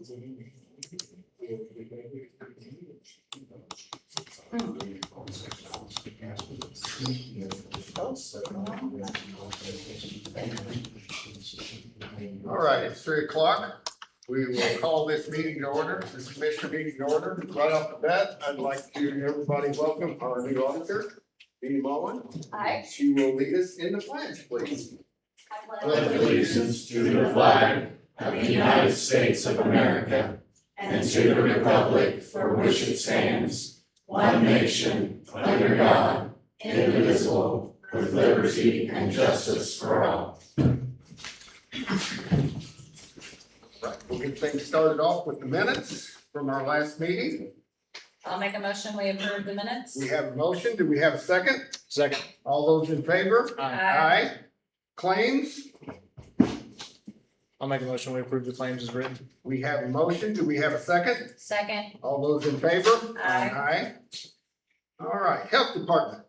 All right, it's 3 o'clock. We will call this meeting to order, this commissioner meeting to order. Right off the bat, I'd like to everybody welcome our new auditor, Dee Mullen. Hi. She will lead us in the pledge, please. Pledge allegiance to the flag of the United States of America and to the republic for which it stands, one nation, under God, indivisible, with liberty and justice for all. Right, we'll get things started off with the minutes from our last meeting. I'll make a motion, we approve the minutes. We have a motion. Do we have a second? Second. All those in favor? Aye. Claims? I'll make a motion, we approve the claims as written. We have a motion. Do we have a second? Second. All those in favor? Aye. All right, Health Department.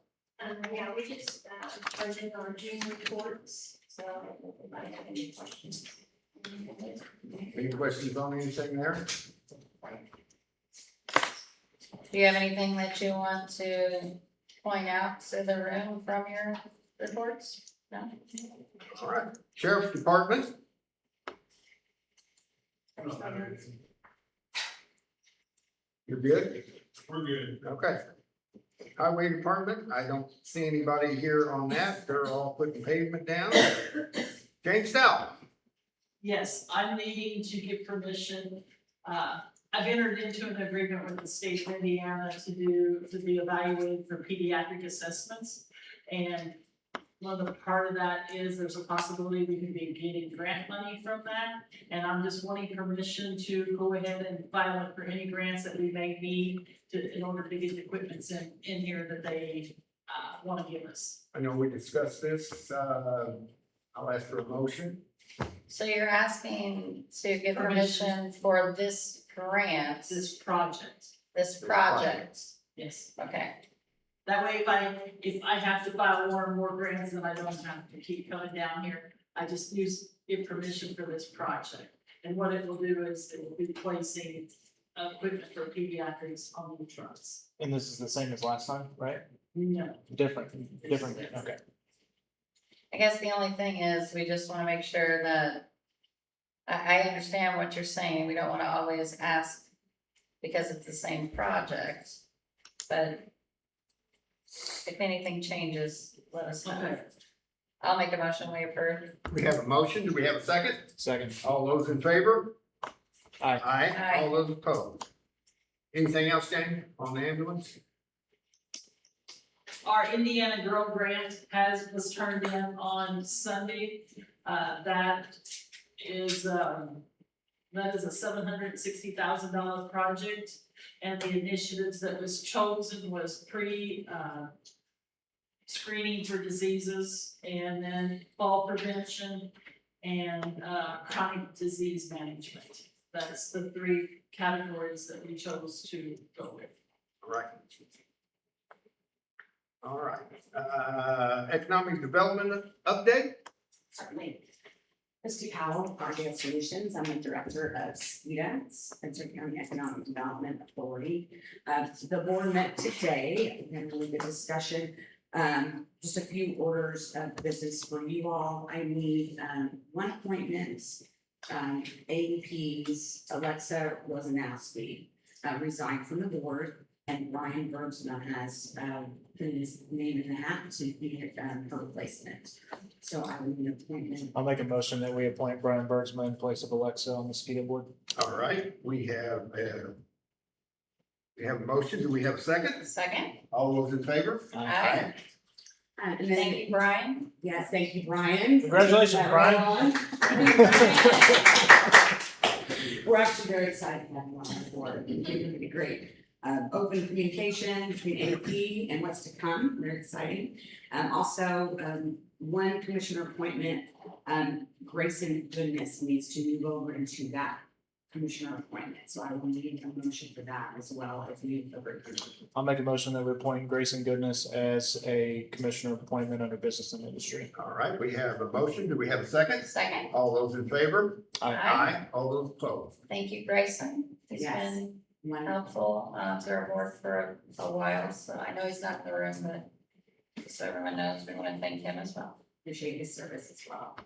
Yeah, we just turned in our June reports, so if anybody have any questions. Any questions on anything there? Do you have anything that you want to point out to the room from your reports? No? All right, Sheriff's Department. You're good? We're good. Okay. Highway Department, I don't see anybody here on that. They're all putting pavement down. James Stout. Yes, I'm needing to get permission. I've entered into an agreement with the state of Indiana to be evaluated for pediatric assessments. And one of the part of that is there's a possibility we could be getting grant money from that. And I'm just wanting permission to go ahead and file it for any grants that we may need in order to get the equipments in here that they want to give us. I know we discussed this. I'll ask for a motion. So you're asking to get permission for this grant, This project, this project? yes. Okay, That way, if I have to file more and more grants, then I don't have to keep coming down here. I just give permission for this project. And what it will do is it will be placing equipment for pediatrics on the trucks. And this is the same as last time, right? No, Different, okay. I guess the only thing is, we just wanna make sure that, I understand what you're saying, we don't wanna always ask because it's the same project, but if anything changes, let us know. okay. I'll make a motion, we approve. We have a motion. Do we have a second? Second. All those in favor? Aye. Aye. Aye. All those opposed? Anything else, Jane, on the ambulance? Our Indiana Girl Grant was turned in on Sunday. That is a $760,000 project. And the initiatives that was chosen was screening for diseases, and then fall prevention and chronic disease management. That's the 3 categories that we chose to go with. All right. Economic Development update? Certainly. Christy Powell, RDL Solutions. I'm the director of SPEDA, Spencer County Economic Development Authority. The board met today. We had a really good discussion. Just a few orders of business for you all. I need 1 appointment. AEP's Alexa Rosanowski resigned from the board, and Brian Bergsma has put his name in the hat to be her replacement. So I would need an appointment. I'll make a motion that we appoint Brian Bergsma in place of Alexa on the SPEDA board. All right, we have a motion. Do we have a second? Second? All those in favor? Aye. And then, Thank you, Brian. yes, thank you, Brian. Congratulations, Brian. We're actually very excited to have you on the board. It's going to be great. Open communication between AP and what's to come, very exciting. Also, 1 commissioner appointment, Grayson Goodness needs to move over into that commissioner appointment, so I will need a motion for that as well if you agree. I'll make a motion that we appoint Grayson Goodness as a commissioner appointment under business and industry. All right, we have a motion. Do we have a second? Second, All those in favor? Aye. All those opposed? thank you, Grayson. He's Yes. been One- helpful, to our board for a while, so I know he's not in the room, but just so everyone knows, we wanna thank him as well. Appreciate his service as well.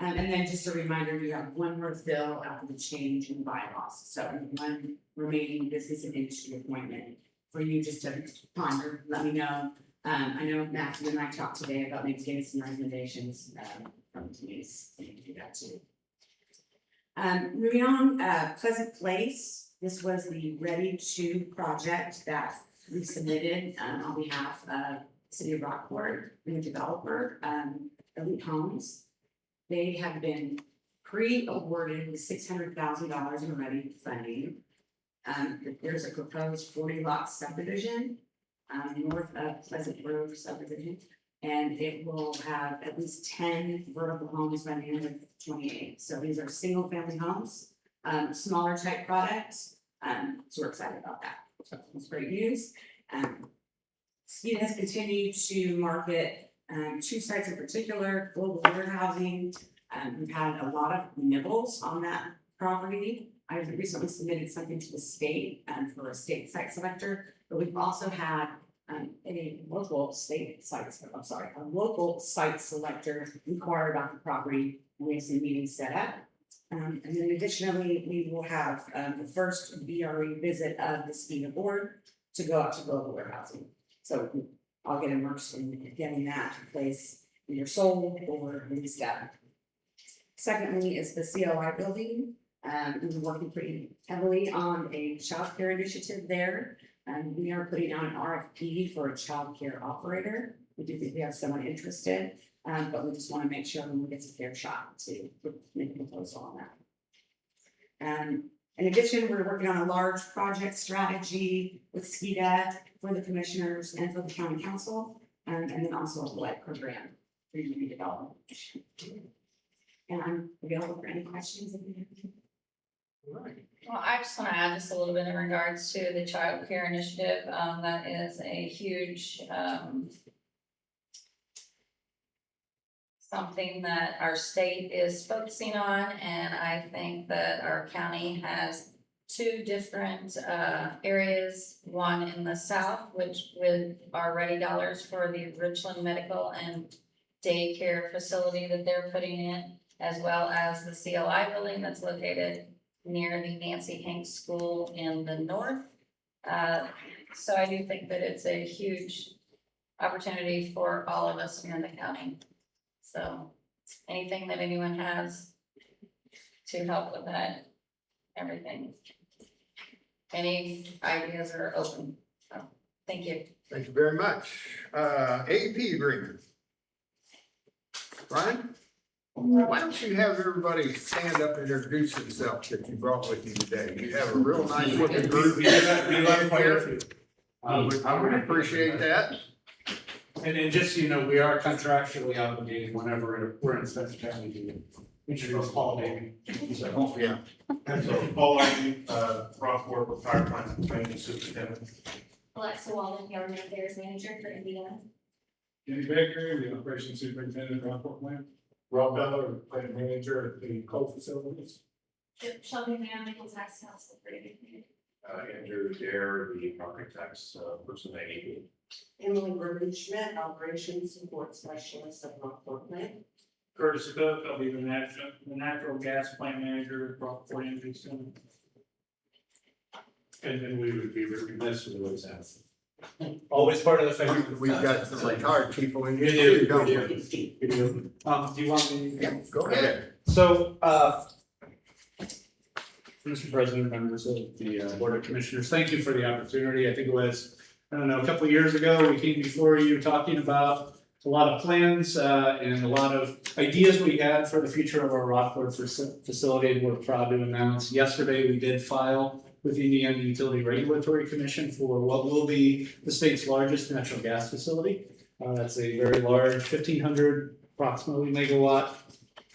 And then just a reminder, you have one more fill after the change in bylaws, so one remaining business and industry appointment for you just to ponder, let me know. I know Matthew and I talked today about maybe getting some recommendations, from Denise, we can do that too. Moving on, Pleasant Place, this was the Ready to project that we submitted, on behalf of City of Rockport, the developer, Elite Homes. They have been pre-awarded with $600,000 in ready funding. There's a proposed 40 lot subdivision, north of Pleasant Grove subdivision. And it will have at least 10 vertical homes by the end of 28. So these are single family homes, smaller type products. So we're excited about that. So it's great news. Skeet has continued to market, two sites in particular, Global Warehousing. We've had a lot of nibbles on that property. I recently submitted something to the state, for a state site selector, but we've also had a local site selector inquire about the property, and we have some meetings set up. And then additionally, we will have, the first BRE visit of the SKIDA board to go out to Global Warehousing. So I'll get immersed in getting that place either sold or leased out. Secondly is the COI building. We've been working pretty heavily on a childcare initiative there. We are putting out an RFP for a childcare operator. We do think we have someone interested, but we just want to make sure everyone gets a fair shot to make a proposal on that. In addition, we're working on a large project strategy with SKIDA for the commissioners and for the county council, and then also a blight program for community development. And I'm available for any questions if you have any. All right. Well, I just wanna add just a little bit in regards to the child care initiative, that is a huge, something that our state is focusing on, and I think that our county has two different, areas, one in the south, which with our ready dollars for the Richland Medical and Daycare facility that they're putting in, as well as the CLI building that's located near the Nancy Hanks School in the north. So I do think that it's a huge opportunity for all of us here in the county. So anything that anyone has to help with that, everything. Any ideas are open, so, thank you. Thank you very much. AEP agreement. Brian? Why don't you have everybody stand up and introduce themselves that you brought with you today? You have a real nice looking group. We love quite a few. I would appreciate that. And just, so you know, we are contractually obligated whenever we're in Spencer County to introduce Paul Davey. So, Yeah. And so Paul Ivy, Rockport Fire Plant Maintenance Superintendent. Alexa Walden, Government Affairs Manager for Indiana. Kenny Baker, the Operations Superintendent, Rockport Plant. Rob Beller, Plant Manager at the coal facilities. Shelby Mann, Legal Tax Council for Indiana. Andrew Dare, the property tax person at AEP. Emily Bergen Schmidt, Operations Support Specialist of Rockport Plant. Curtis Cook, I'll be the natural gas plant manager at Rockport Energy Center. And then we would be remiss with those assets. Always part of the family. We've got some retired people in We here do, too, don't we we? do. We do. Do you want me? Yeah, go ahead. So, Mr. President, members of the Board of Commissioners, thank you for the opportunity. I think it was, I don't know, a couple of years ago, we came before you talking about a lot of plans and a lot of ideas we had for the future of our Rockport facility, and we're proud to announce yesterday we did file with the Indiana Utility Regulatory Commission for what will be the state's largest natural gas facility. That's a very large 1,500 approximately megawatt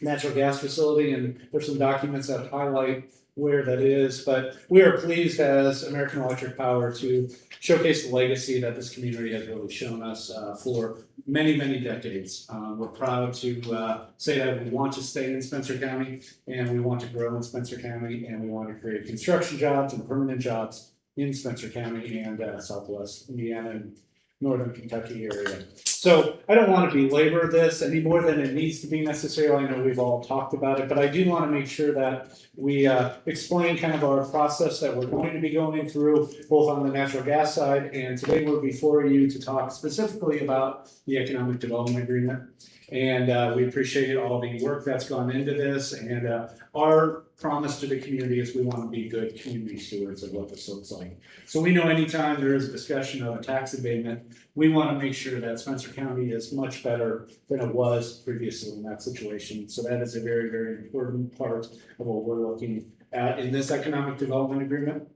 natural gas facility, and there's some documents that highlight where that is, but we are pleased as American Electric Power to showcase the legacy that this community has really shown us for many, many decades. We're proud to say that we want to stay in Spencer County, and we want to grow in Spencer County, and we want to create construction jobs and permanent jobs in Spencer County and Southwest Indiana and Northern Kentucky area. So I don't want to belabor this any more than it needs to be necessarily. I know we've all talked about it, but I do want to make sure that we explain kind of our process that we're going to be going through, both on the natural gas side, and today we're before you to talk specifically about the Economic Development Agreement. And we appreciate all the work that's gone into this, and our promise to the community is we want to be good community stewards of what this looks like. So we know anytime there is a discussion of a tax abatement, we want to make sure that Spencer County is much better than it was previously in that situation. So that is a very, very important part of what we're looking at in this Economic Development Agreement.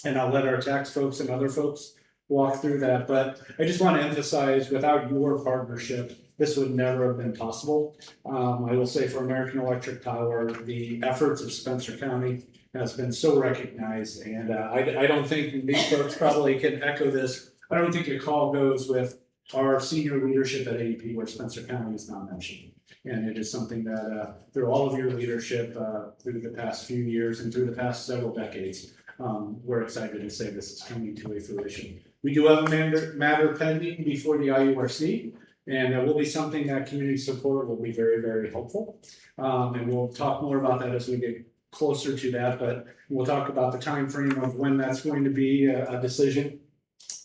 And I'll let our tax folks and other folks walk through that, but I just want to emphasize, without your partnership, this would never have been possible. I will say for American Electric Power, the efforts of Spencer County has been so recognized, and I don't think these folks probably can echo this. I don't think a call goes with our senior leadership at AEP where Spencer County is not mentioned. And it is something that through all of your leadership through the past few years and through the past several decades, we're excited to say this is coming to a fruition. We do have a matter pending before the IURC. And it will be something that community support will be very, very helpful. And we'll talk more about that as we get closer to that, but we'll talk about the time frame of when that's going to be a decision.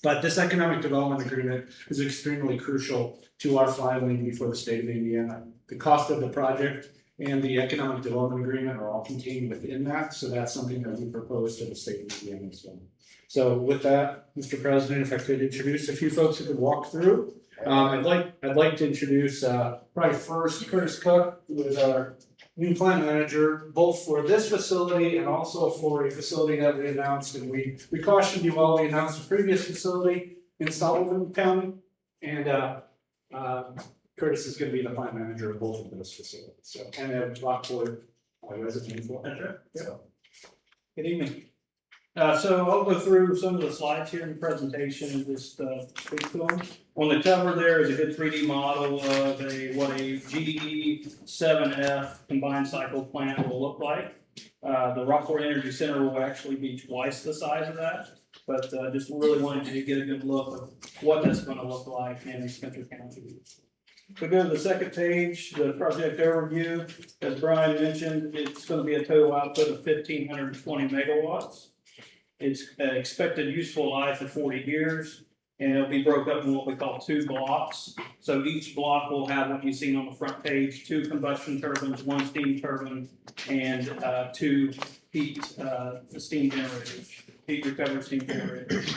But this Economic Development Agreement is extremely crucial to our filing before the state of Indiana. The cost of the project and the Economic Development Agreement are all contained within that. So that's something that we propose to the state of Indiana as well. So with that, Mr. President, if I could introduce a few folks who could walk through. I'd like to introduce probably first Curtis Cook, who is our new plant manager, both for this facility and also for a facility that we announced. And we cautioned you all, we announced a previous facility in Sullivan County. And Curtis is going to be the plant manager of both of those facilities. So, and then Rockport resident for that. So, good evening. So I'll go through some of the slides here in the presentation and just speak to them. On the cover there is a good 3D model of what a GE 7F combined cycle plant will look like. The Rockport Energy Center will actually be twice the size of that, but just really wanted you to get a good look of what that's going to look like in Spencer County. If we go to the second page, the project overview, as Brian mentioned, it's going to be a total output of 1,520 megawatts. It's expected useful life of 40 years, and it'll be broken up in what we call 2 blocks. So each block will have what you've seen on the front page, 2 combustion turbines, 1 steam turbine, and 2 steam generators, heat recovery steam generators.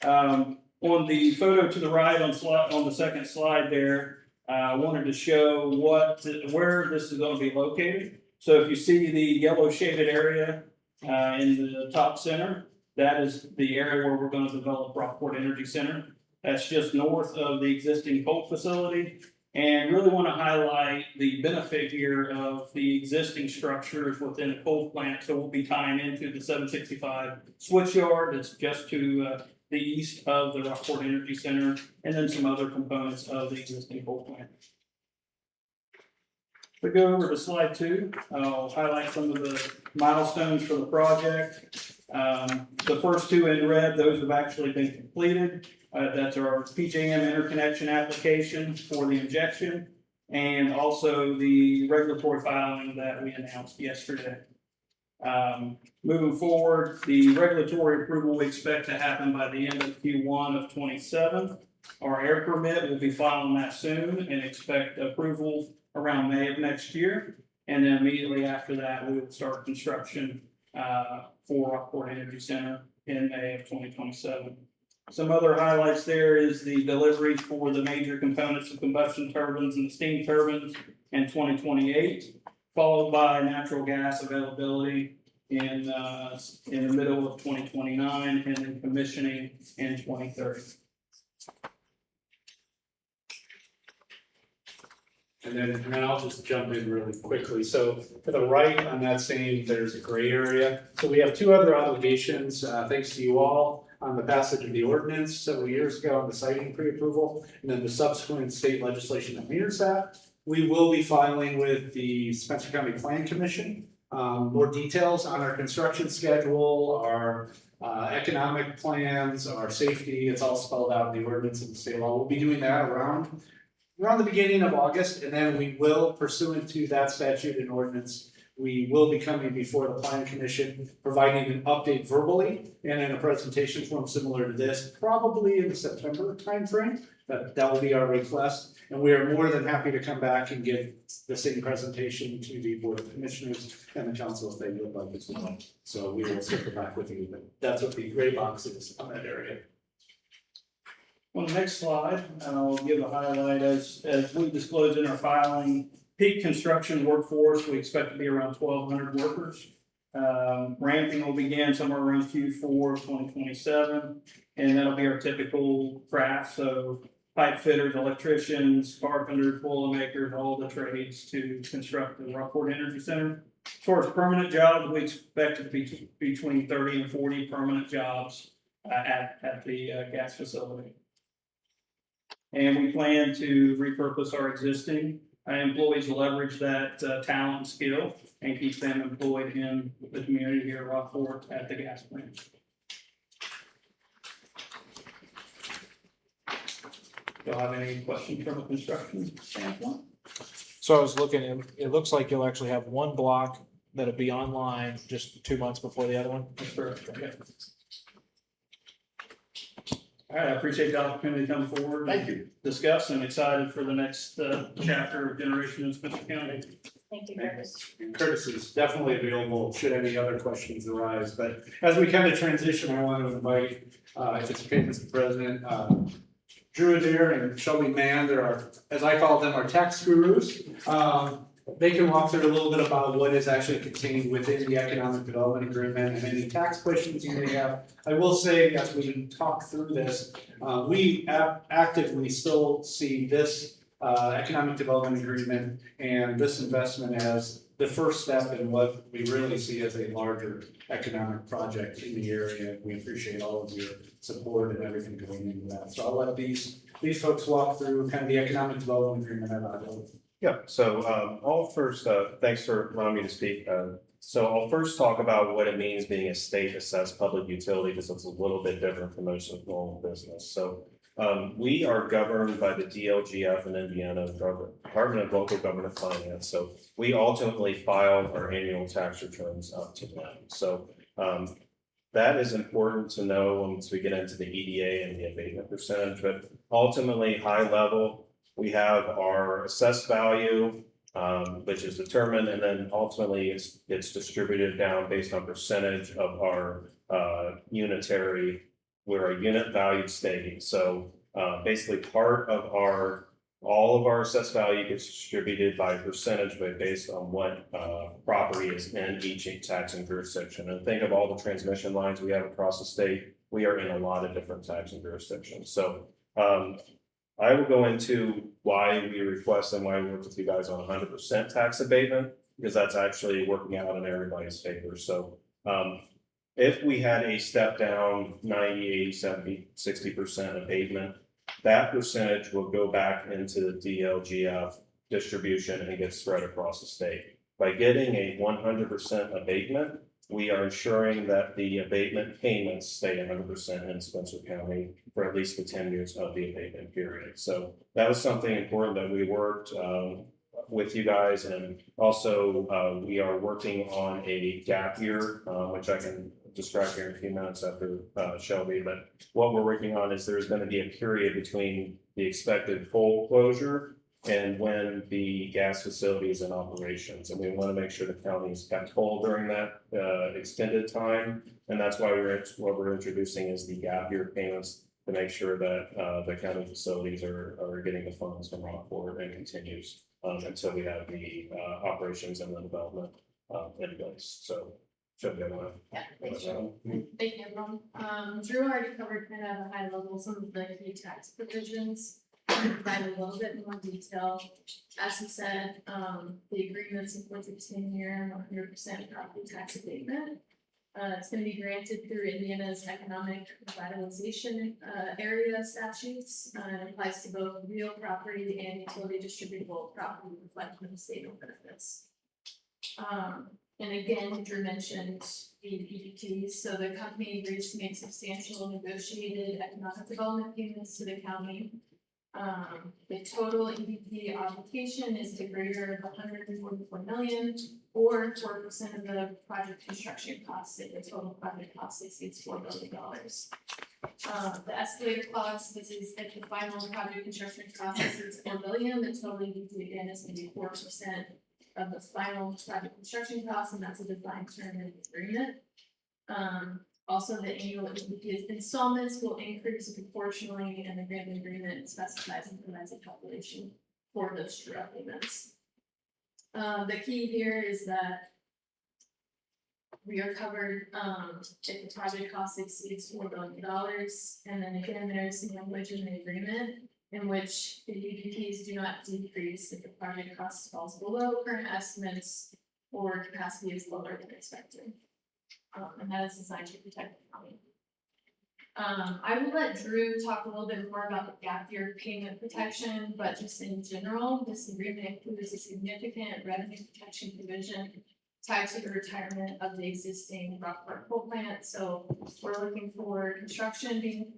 On the photo to the right on the second slide there, I wanted to show where this is going to be located. So if you see the yellow shaded area in the top center, that is the area where we're going to develop Rockport Energy Center. That's just north of the existing Colt facility, and really want to highlight the benefit here of the existing structures within the Colt plant. So we'll be tying into the 765 switch yard that's just to the east of the Rockport Energy Center, and then some other components of the existing Colt plant. If we go over to slide 2, I'll highlight some of the milestones for the project. The first 2 in red, those have actually been completed. That's our PJM interconnection application for the injection, and also the regulatory filing that we announced yesterday. Moving forward, the regulatory approval we expect to happen by the end of Q1 of 27. Our air permit will be filing that soon and expect approval around May of next year. And then immediately after that, we will start construction for Rockport Energy Center in May of 2027. Some other highlights there is the delivery for the major components of combustion turbines and steam turbines in 2028, followed by natural gas availability in the middle of 2029, and then commissioning in 2030. And then I'll just jump in really quickly. So to the right on that same, there's a gray area. So we have two other obligations, thanks to you all, on the passage of the ordinance several years ago on the siting pre-approval, and then the subsequent state legislation that mirrors that. We will be filing with the Spencer County Plan Commission, more details on our construction schedule, our economic plans, our safety. It's all spelled out in the ordinance and the state law. We'll be doing that around the beginning of August, and then we will, pursuant to that statute and ordinance, we will be coming before the Plan Commission, providing an update verbally and in a presentation form similar to this, probably in the September timeframe. That will be our request, and we are more than happy to come back and give the same presentation to the Board of Commissioners and the council if they would like as well. So we will circle back with you, but that's what the gray box is on that area. On the next slide, I'll give a highlight as we disclosed in our filing. Peak construction workforce, we expect to be around 1,200 workers. Ramping will begin somewhere around Q4 2027, and that'll be our typical craft. So pipe fitters, electricians, carpenters, boilermakers, all the trades to construct the Rockport Energy Center. As far as permanent jobs, we expect it to be between 30 and 40 permanent jobs at the gas facility. And we plan to repurpose our existing employees, leverage that talent and skill, and keep them employed in the community here at Rockport at the gas plant. Do you have any questions from a construction standpoint? So I was looking, it looks like you'll actually have one block that'll be online just 2 months before the other one. That's correct. Okay. All right, I appreciate the opportunity to come forward. Thank you. Discuss, and excited for the next chapter of Generation in Spencer County. Thank you, Curtis. Curtis is definitely available should any other questions arise, but as we kind of transition, I want to invite, if it's okay, Mr. President, Drew Adair and Shelby Mann, they're our, as I call them, our tax gurus. They can walk through a little bit about what is actually contained within the economic development agreement and any tax questions you may have. I will say, as we talk through this, we actively still see this economic development agreement and this investment as the first step in what we really see as a larger economic project in the area. We appreciate all of your support and everything going into that. So I'll let these folks walk through kind of the economic development agreement at a level. Yeah, so I'll first, thanks for allowing me to speak. So I'll first talk about what it means being a state assessed public utility, because it's a little bit different from most of normal business. So we are governed by the DLGF in Indiana, Department of Local Government Finance. So we ultimately file our annual tax returns up to them. So that is important to know once we get into the EDA and the abatement percentage, but ultimately high level, we have our assessed value, which is determined, and then ultimately it's distributed down based on percentage of our unitary, we're a unit valued state. So basically part of all of our assessed value gets distributed by percentage, but based on what property is in each taxing jurisdiction. And think of all the transmission lines we have across the state. We are in a lot of different taxing jurisdictions. So I will go into why we request and why we work with you guys on 100% tax abatement, because that's actually working out in everybody's favor. So if we had a step down 90, 80, 70, 60% abatement, that percentage will go back into the DLGF distribution and it gets spread across the state. By getting a 100% abatement, we are ensuring that the abatement payments stay 100% in Spencer County for at least the 10 years of the abatement period. So that was something important that we worked with you guys. And also we are working on a gap year, which I can describe here in a few minutes after Shelby. But what we're working on is there's going to be a period between the expected full closure and when the gas facility is in operations. And we want to make sure the county is kept whole during that extended time. And that's why what we're introducing is the gap year payments to make sure that the county facilities are getting the funds from Rockport and continues until we have the operations and the development in place. So should go on. Yeah, thank you. Thank you, everyone. Drew already covered kind of at a high level some of the key tax provisions. provide a little bit more detail. As you said, the agreement supports a 10-year, 100% property tax abatement. It's gonna be granted through Indiana's economic revitalization, area statutes, and it applies to both real property and utility distributable property reflecting the state benefits. And again, Drew mentioned the EDPs, so the company agrees to make substantial negotiated economic development payments to the county. The total EDP obligation is the greater of 144 million, or 4% of the project construction costs, if the total project cost exceeds $4 billion. The escalator clause, this is if the final project construction cost exceeds $4 billion, the total EDP again is gonna be 4% of the final project construction costs, and that's a defined term in the agreement. Also, the annual EDP installments will increase proportionally, and the grant agreement specifies and provides a calculation for those true up payments. The key here is that we are covered, if the project cost exceeds $4 billion, and then again, there's language in the agreement in which the EDPs do not decrease if the project cost falls below current estimates or capacity is lower than expected. And that is designed to protect the county. I will let Drew talk a little bit more about the gap year payment protection, but just in general, this agreement includes a significant revenue protection provision tied to the retirement of the existing Rockport coal plant. So we're looking for construction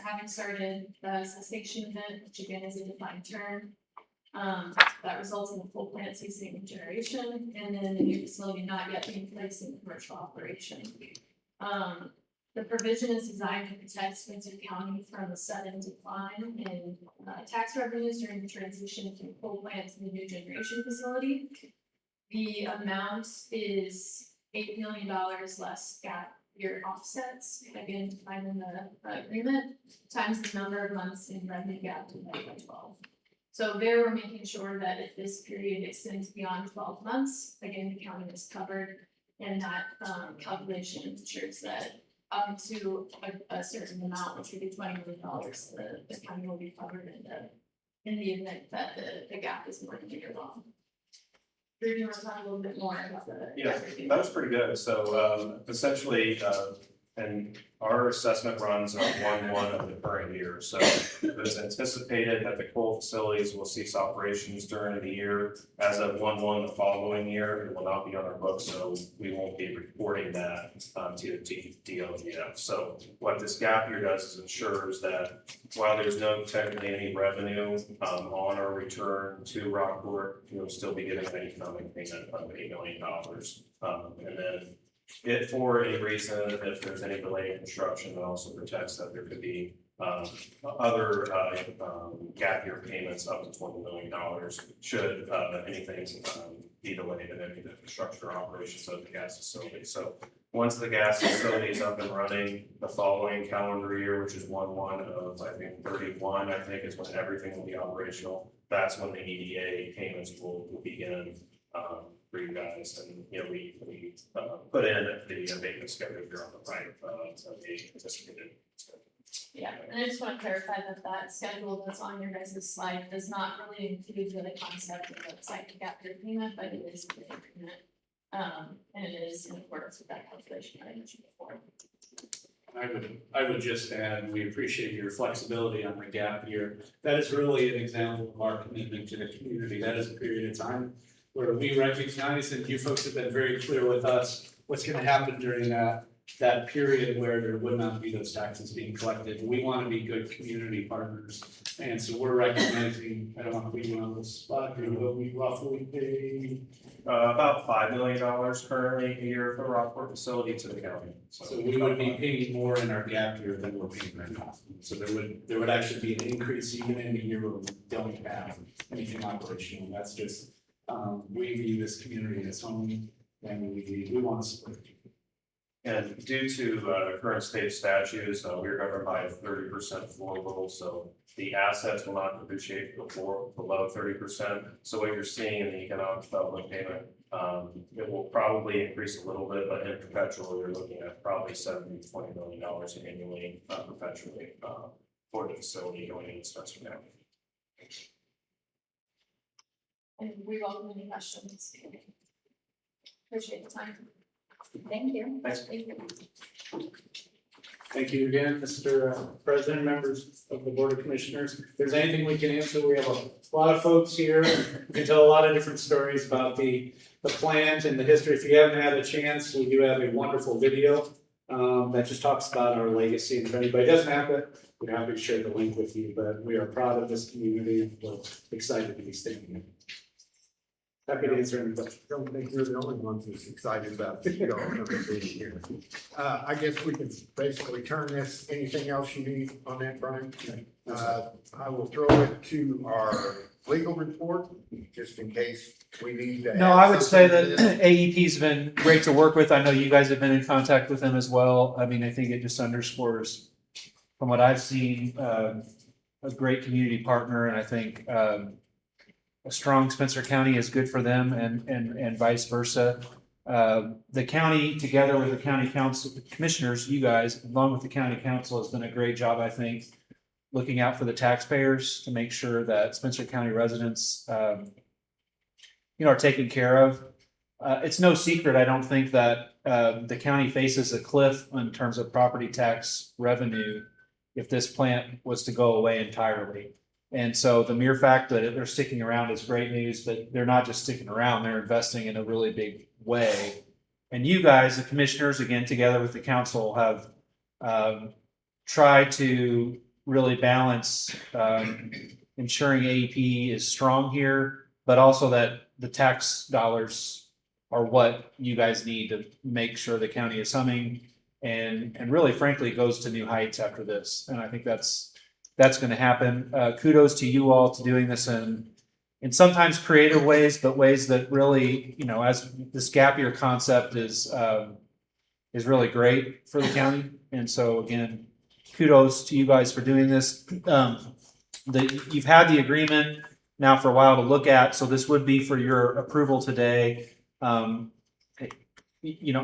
having started the cessation event, which again is a defined term. That results in the full plant ceasing generation, and then the new facility not yet being placed in commercial operation. The provision is designed to protect Spencer County from a sudden decline in tax revenues during the transition from coal plant to the new generation facility. The amount is $8 million less gap year offsets, again defined in the agreement, times the number of months in revenue gap divided by 12. So there we're making sure that if this period extends beyond 12 months, again, the county is covered, and that calculation ensures that up to a certain amount, which would be $20 million, the county will be covered in the event that the gap is more than a year long. Drew, do you want to talk a little bit more about the? Yeah, that was pretty good. So essentially, and our assessment runs on 1/1 of the current year. So it was anticipated that the coal facilities will cease operations during the year. As of 1/1 the following year, it will not be on our books, so we won't be reporting that to DLGF. So what this gap year does is ensures that while there's no technically any revenue on our return to Rockport, we'll still be getting an economic payment of $8 million. And then if for any reason, if there's any delay in construction, it also protects that there could be other gap year payments up to $20 million should anything be delayed in any of the construction or operations of the gas facility. So once the gas facility is up and running, the following calendar year, which is 1/1 of I think 31, I think is when everything will be operational. That's when the EDA payments will begin. For you guys, and you know, we put in the abatement schedule here on the right, the anticipated schedule. Yeah, and I just want to clarify that schedule that's on your guys' slide does not really include the concept of a site gap year payment, but it is a payment. And it is in accordance with that calculation I mentioned before. I would just add, we appreciate your flexibility on the gap year. That is really an example of our commitment to the community. That is a period of time where we recognize, and you folks have been very clear with us, what's gonna happen during that period where there would not be those taxes being collected. We wanna be good community partners. And so we're recognizing, I don't wanna put you on the spot, but we roughly pay about $5 million currently a year for Rockport facility to the county. So we would be paying more in our gap year than we're paying right now. So there would actually be an increase even in the year where we don't have anything operational. That's just, we view this community as home, and we want to support it. And due to current state statutes, we're governed by a 30% floor rule, so the assets will not depreciate below 30%. So what you're seeing in the economic development payment, it will probably increase a little bit, but in perpetual, you're looking at probably $70 to $20 million annually, perpetually for the facility going into Spencer County. And we welcome any questions. Appreciate the time. Thank you. Thank you again, Mr. President, members of the Board of Commissioners. If there's anything we can answer, we have a lot of folks here. We can tell a lot of different stories about the plant and the history. If you haven't had a chance, we do have a wonderful video that just talks about our legacy. And if anybody doesn't have it, we're happy to share the link with you, but we are proud of this community and we're excited to be standing here. Happy to answer any questions. Don't think you're the only ones that's excited about this, you know, being here. I guess we can basically turn this, anything else you need on that, Brian? I will throw it to our legal report, just in case we need to. No, add I would say something to that this. AEP's been great to work with. I know you guys have been in contact with them as well. I mean, I think it just underscores, from what I've seen, a great community partner, and I think, a strong Spencer County is good for them and vice versa. The county, together with the county council, commissioners, you guys, along with the county council, has done a great job, I think, looking out for the taxpayers to make sure that Spencer County residents, are taken care of. It's no secret, I don't think, that the county faces a cliff in terms of property tax revenue if this plant was to go away entirely. And so the mere fact that they're sticking around is great news, but they're not just sticking around, they're investing in a really big way. And you guys, the commissioners, again, together with the council, have tried to really balance ensuring AEP is strong here, but also that the tax dollars are what you guys need to make sure the county is humming and really, frankly, goes to new heights after this. And I think that's going to happen. Kudos to you all to doing this in sometimes creative ways, but ways that really, as this gap year concept is really great for the county. And so again, kudos to you guys for doing this. You've had the agreement now for a while to look at, so this would be for your approval today.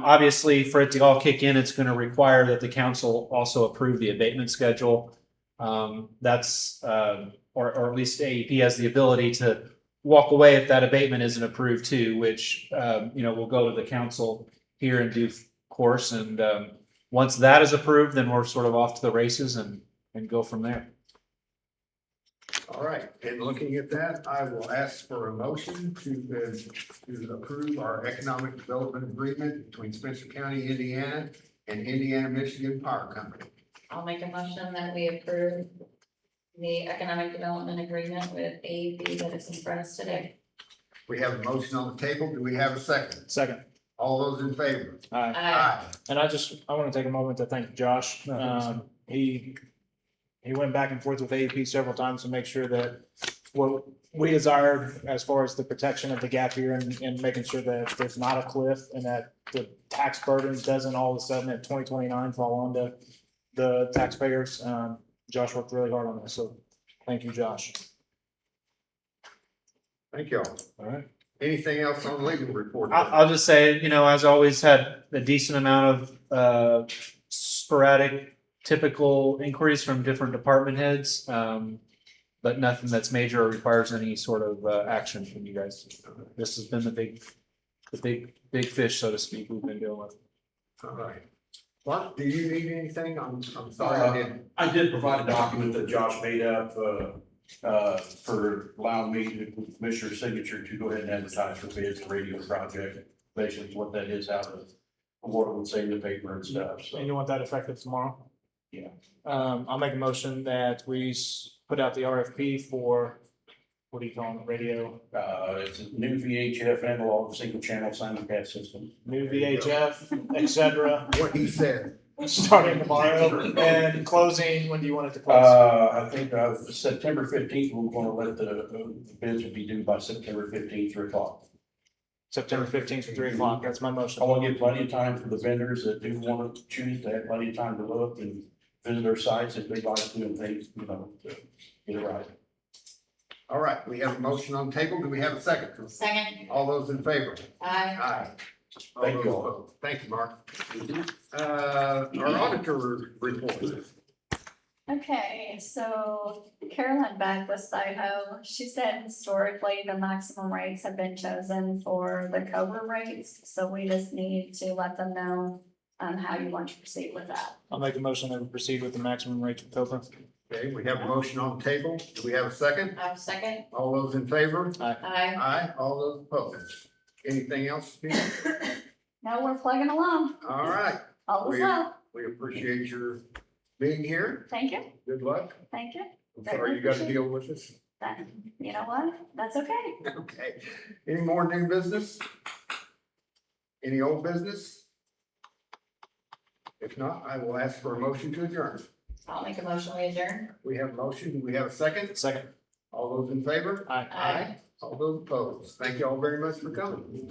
Obviously for it to all kick in, it's going to require that the council also approve the abatement schedule. That's or at least AEP has the ability to walk away if that abatement isn't approved too, which will go to the council here in due course. And once that is approved, then we're sort of off to the races and go from there. All right, and looking at that, I will ask for a motion to approve our economic development agreement between Spencer County, Indiana and Indiana Michigan Power Company. I'll make a motion that we approve the economic development agreement with AEP that is in front of us today. We have a motion on the table. Do we have a second? Second. All those in favor? Aye. Aye. And I want to take a moment to thank Josh. He went back and forth with AEP several times to make sure that what we desired as far as the protection of the gap year and making sure that there's not a cliff and that the tax burden doesn't all of a sudden at 2029 fall onto the taxpayers. Josh worked really hard on this, so thank you, Josh. Thank you all. All right. Anything else on legal report? I'll just say, as always, had a decent amount of sporadic, typical inquiries from different department heads, but nothing that's major or requires any sort of action from you guys. This has been the big fish, so to speak, we've been dealing with. All right. Mark, do you need anything? I'm sorry I didn't. I did provide a document that Josh made up, for allowing me to, with Commissioner's signature, to go ahead and advertise for bids the radio project. Basically what that is out of what it would say in the paper and stuff, so. And you want that effective tomorrow? Yeah. I'll make a motion that we put out the RFP for, what do you call it, radio? It's a new VHF analog single channel simulcast system. New VHF, et cetera, What he said. starting tomorrow and closing, when do you want it to close? I think, September 15th, we're gonna let the bids will be due by September 15th, 3:00. September 15th at 3:00, that's my motion. I want to give plenty of time for the vendors that do want to choose to have plenty of time to look and visit our sites if they like to and things, to get it right. All right, we have a motion on the table. Do we have a second? Second. All those in favor? Aye. Aye. Thank you all. Opposed? Thank you, Mark. Our auditor report. Okay, so Carolyn Beck with SIHO, she said historically the maximum rates have been chosen for the COBRA rates, so we just need to let them know how you want to proceed with that. I'll make a motion that we proceed with the maximum rates for Cobra. Okay, we have a motion on the table. Do we have a second? I have a second. All those in favor? Aye. Aye. All those opposed? Anything else, Steve? Now we're plugging along, All right, all is well, we appreciate your being here. thank you, Good luck. thank you. I'm sorry you got to deal with this. That, you know what, that's okay. Okay. Any more new business? Any old business? If not, I will ask for a motion to adjourn. I'll make a motion, we adjourn. We have a motion. Do we have a second? Second. All those in favor? Aye. Aye. All those opposed? Thank you all very much for coming.